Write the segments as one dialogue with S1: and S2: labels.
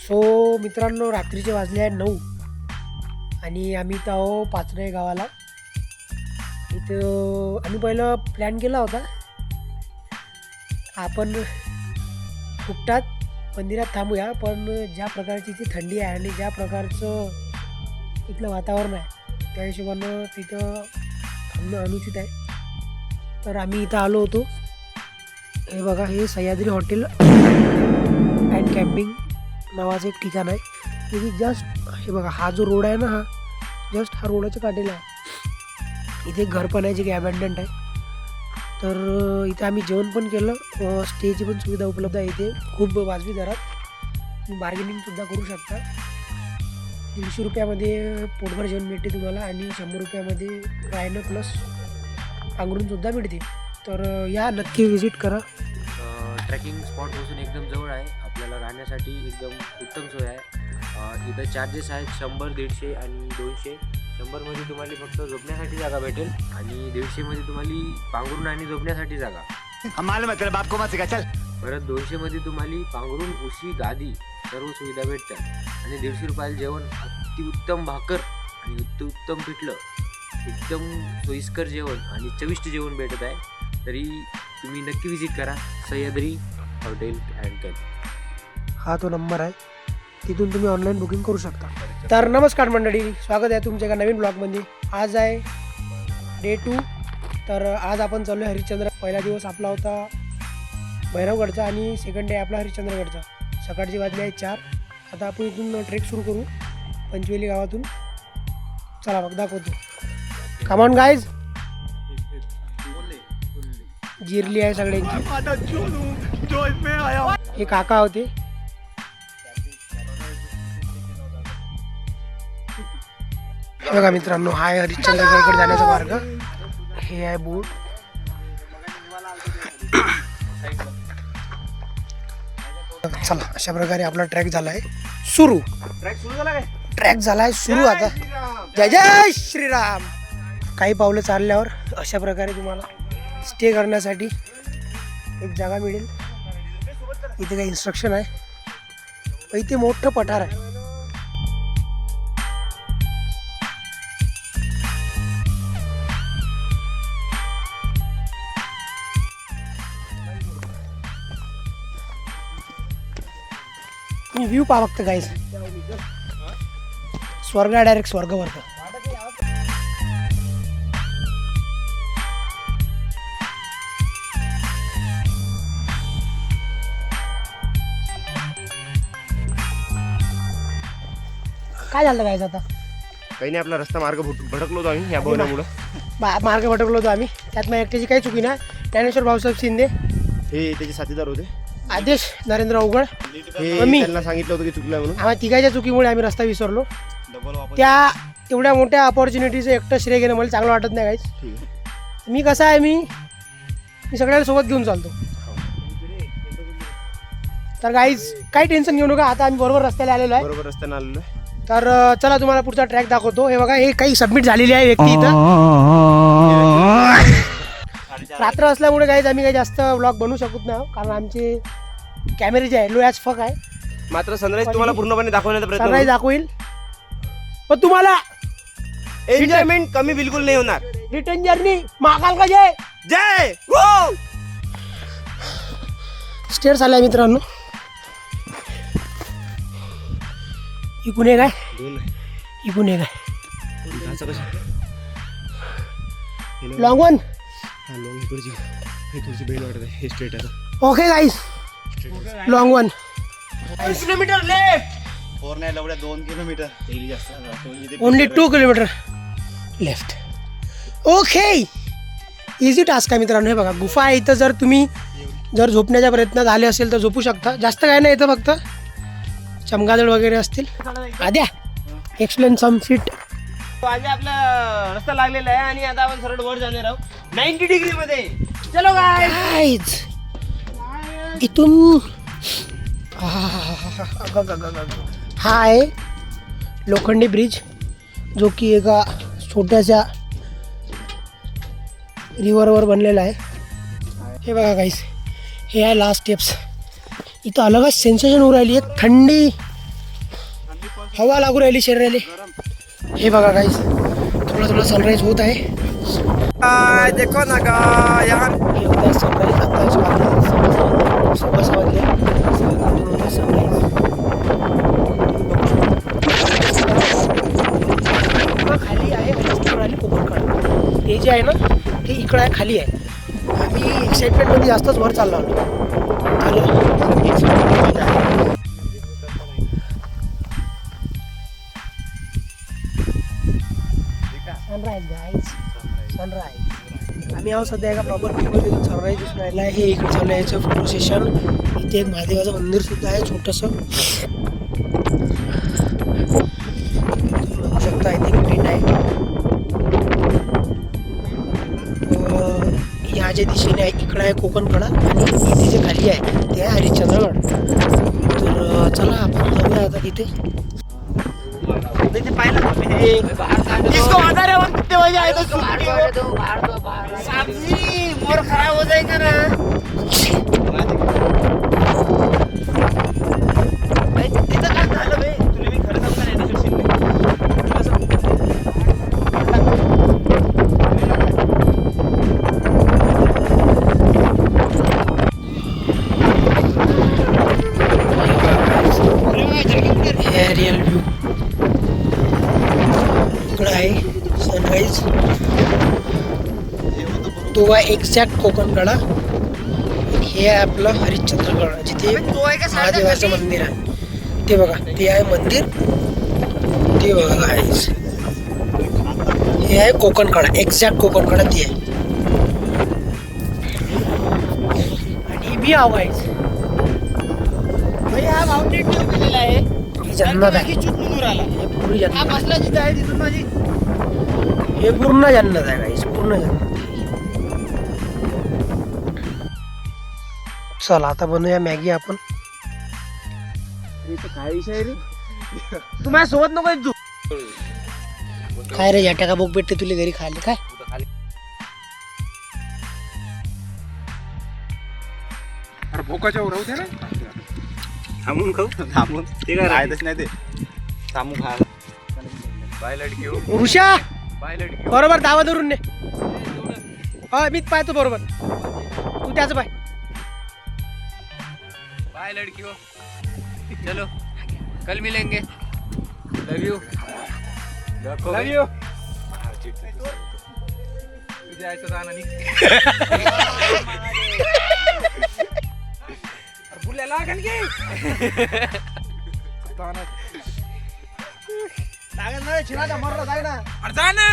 S1: So मित्रांनो, रात्रीचे वाजले आहे 9 आणि आम्ही इथं आहो पाचरे गावाला. इथं आम्ही पहिलं प्लॅन केला होता आपण फुकटात मंदिरात थांबूया, पण ज्या प्रकारची ती थंडी आहे आणि ज्या प्रकारचं इथलं वातावरण आहे त्या हिशोबानं तिथं थांबणं अनुचित आहे. तर आम्ही इथं आलो होतो. हे बघा, हे सह्याद्री हॉटेल अँड कॅम्पिंग नावाचं एक ठिकाण आहे. ते जस्ट हे बघा, हा जो रोड आहे ना, हा जस्ट हा रोडाच्या काठीला आहे. इथे घर पण आहे जे की अबॅन्डंट आहे. तर इथे आम्ही जेवण पण केलं, स्टेची पण सुविधा उपलब्ध आहे इथे खूप वाजवी दरात. तुम्ही बार्गेनिंगसुद्धा करू शकता. 150 रुपयामध्ये पोटभर जेवण मिळते तुम्हाला आणि 100 रुपयामध्ये राहणं प्लस पांघरूणसुद्धा मिळते. तर या नक्की व्हिजिट करा.
S2: ट्रेकिंग स्पॉटपासून एकदम जवळ आहे. आपल्याला राहण्यासाठी एकदम उत्तम सोय आहे. इथं चार्जेस आहेत 100, 150 आणि 200. 100मध्ये तुम्हाला फक्त झोपण्यासाठी जागा भेटेल आणि 150मध्ये तुम्हाला पांघरून आणि झोपण्यासाठी जागा.
S3: मतलब बाप को मत सिखा चल.
S2: परत 200मध्ये तुम्हाला पांघरून, उशी, गादी सर्व सुविधा भेटतात आणि 150 रुपयाला जेवण अतिउत्तम भाकर आणि अतिउत्तम पिठलं, एकदम सोयीस्कर जेवण आणि चविष्ट जेवण भेटत आहे. तरी तुम्ही नक्की व्हिजिट करा सह्याद्री हॉटेल अँड कॅम्प.
S1: हा तो नंबर आहे, तिथून तुम्ही ऑनलाईन बुकिंग करू शकता. तर नमस्कार मंडळी, स्वागत आहे तुमच्या एका नवीन ब्लॉगमध्ये. आज आहे डे 2. तर आज आपण चाललो आहे हरिश्चंद्र. पहिला दिवस आपला होता भैरवगडचा आणि सेकंड डे आपला हरिश्चंद्रगडचा. सकाळची वाजली आहे 4. आता आपण इथून ट्रेक सुरू करू पंचवेली गावातून. चला मग दाखवतो. Come on guys. जिरली आहे सगळ्यांची. हे काका होते. बघा मित्रांनो, हा आहे हरिश्चंद्रगडकडे जाण्याचा मार्ग. हे आहे बोर्ड. चला, अशा प्रकारे आपला ट्रॅक झाला आहे सुरू. ट्रॅक झाला आहे सुरू. आता जय जय श्रीराम. काही पावलं चालल्यावर अशा प्रकारे तुम्हाला स्टे करण्यासाठी एक जागा मिळेल. इथे काही इन्स्ट्रक्शन आहे. इथे मोठं पठार आहे. मी व्ह्यू पहा फक्त गाईज. स्वर्ग आहे, डायरेक्ट स्वर्ग वरतं. काय झालं गाईज आता?
S3: काही नाही, आपला रस्ता मार्ग भटकलो होतो आम्ही या बोलण्यामुळं.
S1: मार्ग भटकलो होतो आम्ही. त्यात मग एकट्याची काही चुकी नाही. ज्ञानेश्वर भाऊसाहेब शिंदे
S3: हे त्याचे साथीदार होते.
S1: आदेश नरेंद्र अवघड.
S3: हे त्यांना सांगितलं होतं की चुकलं म्हणून.
S1: आम्हा तिघाच्या चुकीमुळे आम्ही रस्ता विसरलो. त्या एवढ्या मोठ्या अपॉर्च्युनिटीचं एकटं श्रेय घेणं मला चांगलं वाटत नाही गाईज. मी कसं आहे, मी सगळ्यांना सोबत घेऊन चालतो. तर गाईज काही टेन्शन घेऊ नका. आता आम्ही बरोबर रस्त्याला आलेलो आहे.
S3: बरोबर रस्त्याने आलेलो आहे.
S1: तर चला तुम्हाला पुढचा ट्रॅक दाखवतो. हे बघा, हे काही सबमिट झालेली आहे व्यक्ती इथं. रात्र असल्यामुळे गाईज आम्ही काही जास्त ब्लॉग बनवू शकत नाही, कारण आमचे कॅमेरे जे आहे लो ॲज फक आहे.
S3: मात्र सनराईज तुम्हाला पूर्णपणे दाखवण्याचा प्रयत्न
S1: सनराईज दाखवेल, पण तुम्हाला
S3: एन्जॉयमेंट कमी बिलकुल नाही होणार.
S1: रिटर्न जर्नी महाकाल का जय
S3: जय.
S1: स्टेअर्स आल्या मित्रांनो. इकून एक आहे, इकून एक आहे. Long one. ओके गाईस, लॉंग वन.
S3: 2 kilometre left. 4 नाही लवड्या 2 kilometre.
S1: Only 2 kilometre left. Okay, easy task आहे मित्रांनो. हे बघा, गुफा आहे इथं. जर तुम्ही झोपण्याच्या प्रयत्नात आले असेल तर झोपू शकता. जास्त काय नाही इथं, फक्त चमगादळ वगैरे असतील. आद्या एक्सप्लेन सम सीट.
S3: आज आपला रस्ता लागलेला आहे आणि आता आपण सरळ वर जाणार आहोत 90 डिग्री मध्ये. चलो
S1: गाईज, इथून हा आहे लोखंडी ब्रिज, जो की एका छोट्याशा रिव्हरवर बनलेला आहे. हे बघा गाईस, हे आहे लास्ट स्टेप्स. इथं अलगच सेन्सेशन होऊ राहिली. एक थंडी हवा लागू राहिली शरीराला. हे बघा गाईस, थोडा थोडा सनराईज होत आहे.
S3: देखो ना का यार.
S1: हे होता सनराईज. आता सव्वा वाजले. सनराईज खाली आहे. कोकणकळा ते जे आहे ना ते इकडं आहे, खाली आहे. आम्ही एक्साइटमेंटमध्ये जास्तच वर चाललो आलो. Sunrise guys, sunrise. आम्ही आहोत सध्या एका प्रॉपर पीकमध्ये. सनराईज दिसून राहिला आहे. हे इकडे चाललं याचं फोटो सेशन. इथे एक महादेवाचं मंदिर सुद्धा आहे छोटंसं. बघू शकता इथे एक टेंट आहे. या ज्या दिशेने आहे इकडं आहे कोकणकडा आणि इथे जे खाली आहे ते आहे हरिश्चंद्रगड. तर चला आपण जाऊया आता तिथे.
S3: पाहिलं इसको आधारावर किती वाजे आहे तो सब्जी मोर खराब हो जाएगा ना. तिथं काय झालं बे, तुला मी खरं सांगू का नाही त्याच्या शिल्लक
S1: एरियल व्ह्यू इकडं आहे. सनराईज तो आहे एक्झॅक्ट कोकणकडा. हे आहे आपलं हरिश्चंद्रगड जिथे महादेवाचं मंदिर आहे. ते बघा, ते आहे मंदिर. ते बघा गाईस, हे आहे कोकणकडा. एक्झॅक्ट कोकणकडा ती आहे. आणि मी आहो गाईस.
S3: हा माउंटेन ड्यू केलेला आहे.
S1: ही जन्नत आहे.
S3: चूक म्हणून आला
S1: हे पूर्ण
S3: हा
S1: जन्नत
S3: बसला जिथं आहे तिथून माझी.
S1: हे पूर्ण जन्नत आहे गाईस, पूर्ण जन्नत. चला आता बनवूया मॅगी आपण.
S3: काय विषय रे, तू माझ्या सोबत नको येत तू.
S1: काय रे याट्या का बुक भेटते तुला घरी खायला काय?
S4: अरे भोकाच्या राहू दे ना.
S3: थांबून खाऊ थांबून ते काय राहतच नाही ते थांबून खा.
S4: बाय लडकी हो,
S1: ऋषा
S4: बाय लडकी.
S1: बरोबर दावा धरून ने. हा मीच पाहतो बरोबर, तू त्याच पाय.
S4: बाय लडकी हो, चलो कल मिलेंगे. लव यू. Love you. जायचं जाणं नाही. बुल्या लागन की
S3: लागत नाही छिनाचा मरला जाय ना.
S4: अरे जा ना.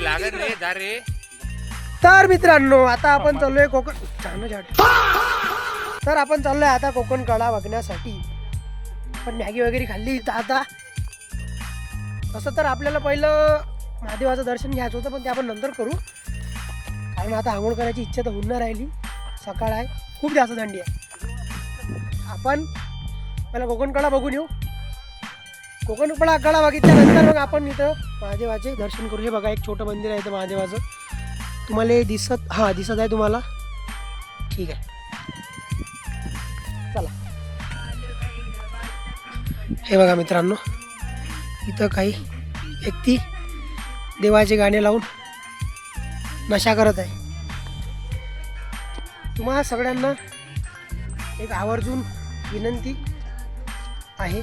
S4: लागन रे, जा रे.
S1: तर मित्रांनो आता आपण चाललोय कोकण. तर आपण चाललोय आता कोकणकडा बघण्यासाठी. पण मॅगी वगैरे खाल्ली. तर आता तसं तर आपल्याला पहिलं महादेवाचं दर्शन घ्यायचं होतं, पण ते आपण नंतर करू. कारण आता आंघोळ करायची इच्छा तर होऊन नाही राहिली. सकाळ आहे, खूप जास्त थंडी आहे. आपण पहिला कोकणकडा बघून येऊ. कोकणकडा बघितल्यानंतर मग आपण इथं महादेवाचे दर्शन करू. हे बघा एक छोटं मंदिर आहे इथं महादेवाचं. तुम्हाला दिसत आहे तुम्हाला? ठीक आहे, चला. हे बघा मित्रांनो, इथं काही व्यक्ती देवाचे गाणे लावून नशा करत आहे. तुम्हा सगळ्यांना एक आवर्जून विनंती आहे,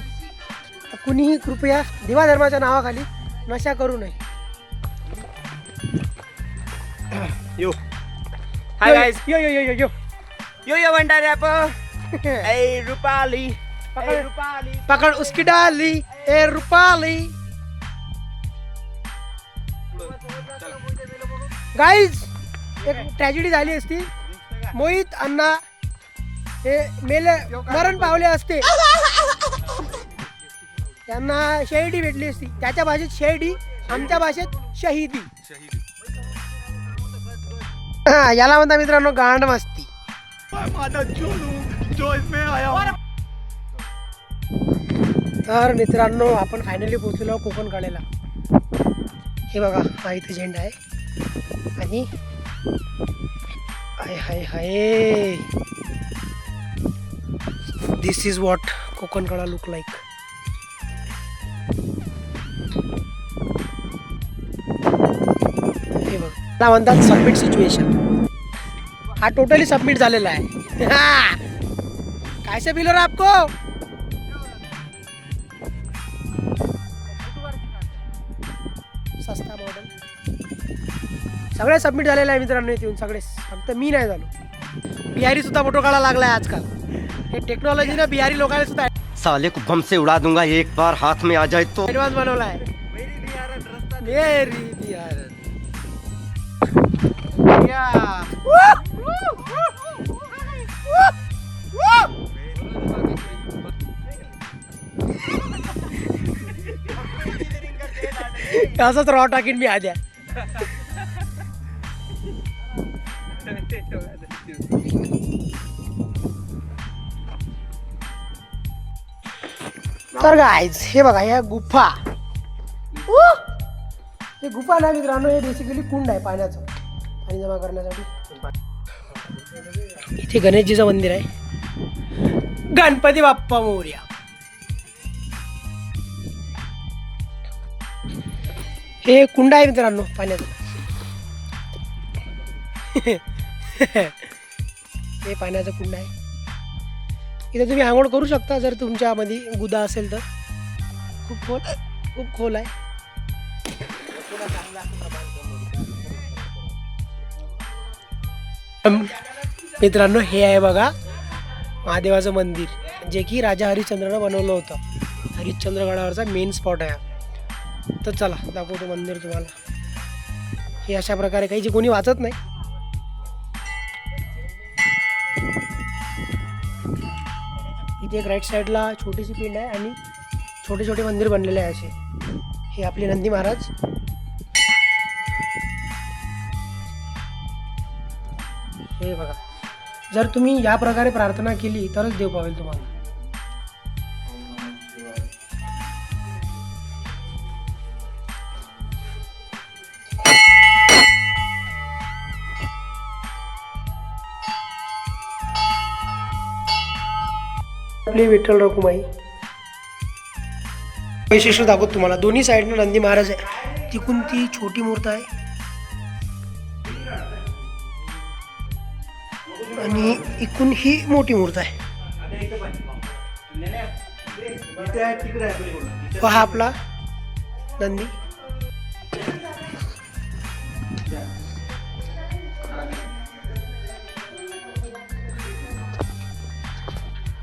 S1: कुणीही कृपया देवा धर्माच्या नावाखाली नशा करू नये.
S3: यो हाय गाइस,
S1: यो यो यो यो यो
S3: यो यो भंडारे आपण. ए रुपाली,
S1: पकड़ रुपाली, पकड़ उसकी डाली, ए रुपाली. गाईज एक ट्रॅजेडी झाली असती. मोहित अण्णा हे मेले, मरण पावले असते. त्यांना शहिदी भेटली असती. त्याच्या भाषेत शहिदी, आमच्या भाषेत शहिदी. याला म्हणता मित्रांनो गांड मस्ती. तर मित्रांनो आपण फायनली पोहोचलो कोकणकळ्याला. हे बघा हा इथे झेंडा आहे आणि हाय हाय हाय, दिस इज वॉट कोकणकळा लुक लाईक. त्याला म्हणतात सबमिट सिच्युएशन. हा टोटली सबमिट झालेला आहे. हा. कैसे बिल हो रहा आपको? सस्ता मॉडेल सगळे सबमिट झालेलं आहे मित्रांनो. इथे येऊन सगळे, फक्त मी नाही झालो. बिहारी सुद्धा फोटो काढायला लागलाय आजकाल. हे टेक्नॉलॉजी ना बिहारी लोकांना सुद्धा
S5: साले को बम से उड़ा दूंगा एक बार हाथ में आ जाए तो.
S1: ऍडव्हान्स बनवला आहे. मेरी बिहार. असंच रॉ टाकीन मी आद्या. तर गाईज हे बघा या गुफा. हे गुफा ना मित्रांनो, हे बेसिकली कुंड आहे पाण्याचं, पाणी जमा करण्यासाठी. इथे गणेशजीचं मंदिर आहे. गणपती बाप्पा मोरया. हे कुंड आहे मित्रांनो पाण्याचं. हे पाण्याचं कुंड आहे. इथे तुम्ही आंघोळ करू शकता जर तुमच्यामध्ये गुदा असेल तर. खूप खोल आहे. मित्रांनो हे आहे बघा महादेवाचं मंदिर, जे की राजा हरिश्चंद्रानं बनवलं होतं. हरिश्चंद्रगडावरचा मेन स्पॉट आहे. तर चला दाखवतो मंदिर तुम्हाला. हे अशा प्रकारे काही जे कोणी वाचत नाही. इथे एक राईट साईडला छोटीशी पिंड आहे आणि छोटे छोटे मंदिर बनलेले आहे असे. हे आपले नंदी महाराज. हे बघा, जर तुम्ही या प्रकारे प्रार्थना केली तरच देव पावेल तुम्हाला. आपली विठ्ठल रखुमाई वैशिष्ट्य दाखवत तुम्हाला. दोन्ही साईडनं नंदी महाराज आहे. तिकून ती छोटी मूर्त आहे आणि इकून ही मोठी मूर्त आहे. हा आपला नंदी.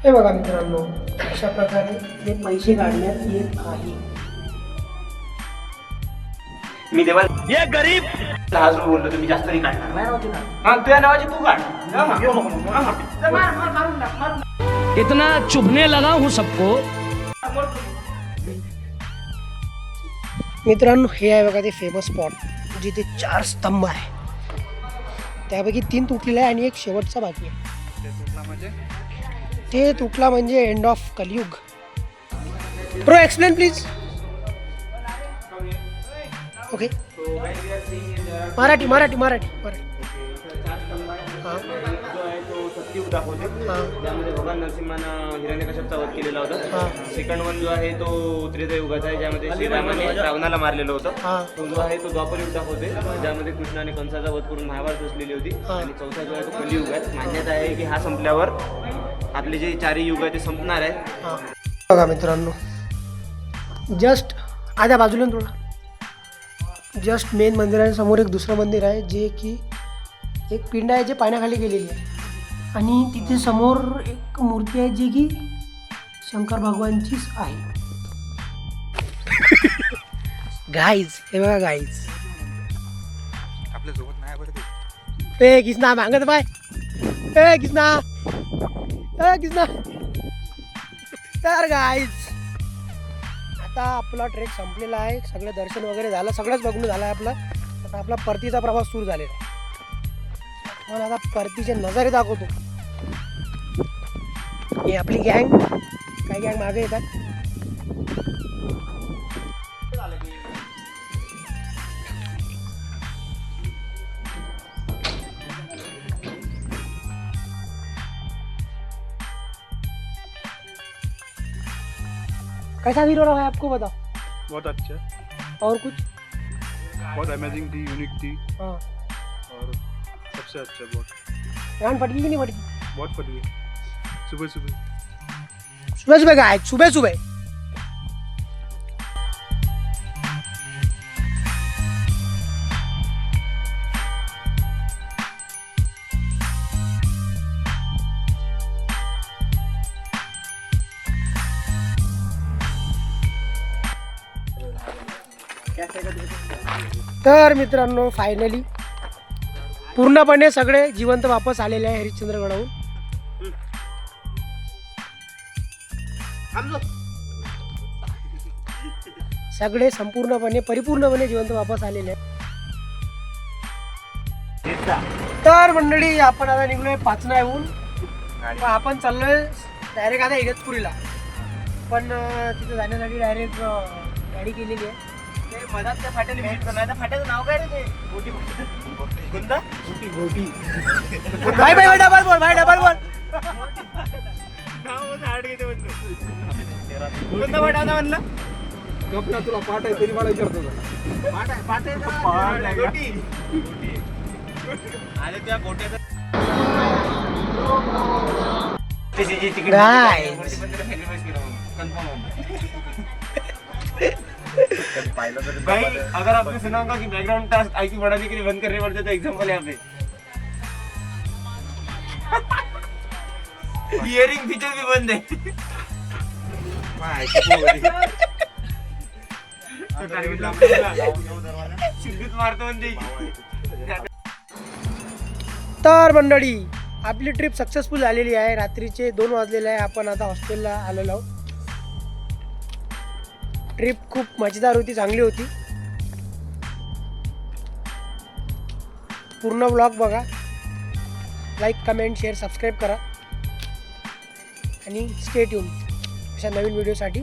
S1: हे बघा मित्रांनो, अशा प्रकारे हे पैसे काढण्यात येत आहे.
S3: मी तेव्हा ये गरीब लाज बोललो, तुम्ही जास्त नाही काढणार. हा तुझ्या नावाची तू काढ.
S6: इतना चुभने लगा हूँ सबको.
S1: मित्रांनो हे आहे बघा ते फेमस स्पॉट, जिथे 4 स्तंभ आहे. त्यापैकी 3 तुटलेले आहे आणि एक शेवटचा बाकी आहे. ते तुटला म्हणजे end of Kaliyug. Bro explain please. Okay Marathi Marathi Marathi Marathi. हां
S3: सत्ययुग दाखवते, ज्यामध्ये भगवान नरसिंहानं हिरण्यकश्यपचा वध केलेला होता. सेकंड वन जो आहे तो त्रेता युगाचा आहे, ज्यामध्ये श्रीरामाने रावणाला मारलेलं होतं. तो जो आहे तो द्वापर युग दाखवते, ज्यामध्ये कृष्णाने कंसाचा वध करून महाभारत रचलेली होती. आणि चौथा जो आहे तो कलियुग आहे. मान्यता आहे की हा संपल्यावर आपले जे 4 युग आहे ते संपणार आहे.
S1: बघा मित्रांनो, जस्ट आध्या बाजूला थोडा जस्ट मेन मंदिराच्या समोर एक दुसरं मंदिर आहे, जे की एक पिंड आहे जे पाण्याखाली गेलेली आहे. आणि तिथे समोर एक मूर्ती आहे जी की शंकर भगवानचीच आहे. गाईज हे बघा गाईज,
S4: आपल्या सोबत नाही बरं
S1: ए किसना मागत बाय. ए किसना किसना. तर गाईज आता आपला ट्रेक संपलेला आहे. सगळं दर्शन वगैरे झालं, सगळंच बघून झालं आहे आपलं. आता आपला परतीचा प्रवास सुरू झालेला आहे. पण आता परतीचे नजारे दाखवतो. ही आपली गँग, काही गँग मागे येतात. कैसा फील हो रहा है आपको, बताओ.
S7: बहुत अच्छा,
S1: और कुछ?
S7: बहुत अमेजिंग थी, यूनिक थी.
S1: हाँ
S7: और सबसे अच्छा बहुत
S1: रान फटकी की नहीं फटकी?
S7: बहुत फट गई सुबह सुबह
S1: सुबह सुबह का है, सुबह सुबह। तर मित्रांनो फायनली पूर्णपणे सगळे जिवंत वापस आलेले आहे हरिश्चंद्रगडाहून. सगळे संपूर्णपणे परिपूर्णपणे जिवंत वापस आलेले आहेत. तर मंडळी आपण आता निघलोय पाचना येऊन. आपण चाललोय डायरेक्ट आता इगतपुरीला, पण तिथे जाण्यासाठी डायरेक्ट गाडी केलेली आहे. ते मधात त्या फाट्याला भेट करणार. त्या फाट्याचं नाव काय रे ते? कोणतं? भाई भाई डबल बोल, भाई डबल बोल. कोणता फाटा होता म्हणलं?
S7: तुला पाठ आहे तरी मला विचारतो
S3: भाई अगर आपने सुना होगा कि बैकग्राउंड टास्क आईपी बढ़ाने के लिए बंद करने पड़ते, तो एग्जांपल यहाँ पे हियरिंग फीचर भी बंद है. शिंदीत मारतो म्हणजे.
S1: तर मंडळी आपली ट्रिप सक्सेसफुल झालेली आहे. रात्रीचे 2 वाजलेले आहे. आपण आता हॉस्टेलला आलेलो आहोत. ट्रिप खूप मजेदार होती, चांगली होती. पूर्ण ब्लॉग बघा, लाईक कमेंट शेअर सबस्क्राईब करा आणि स्टे ट्यून अशा नवीन व्हिडिओसाठी.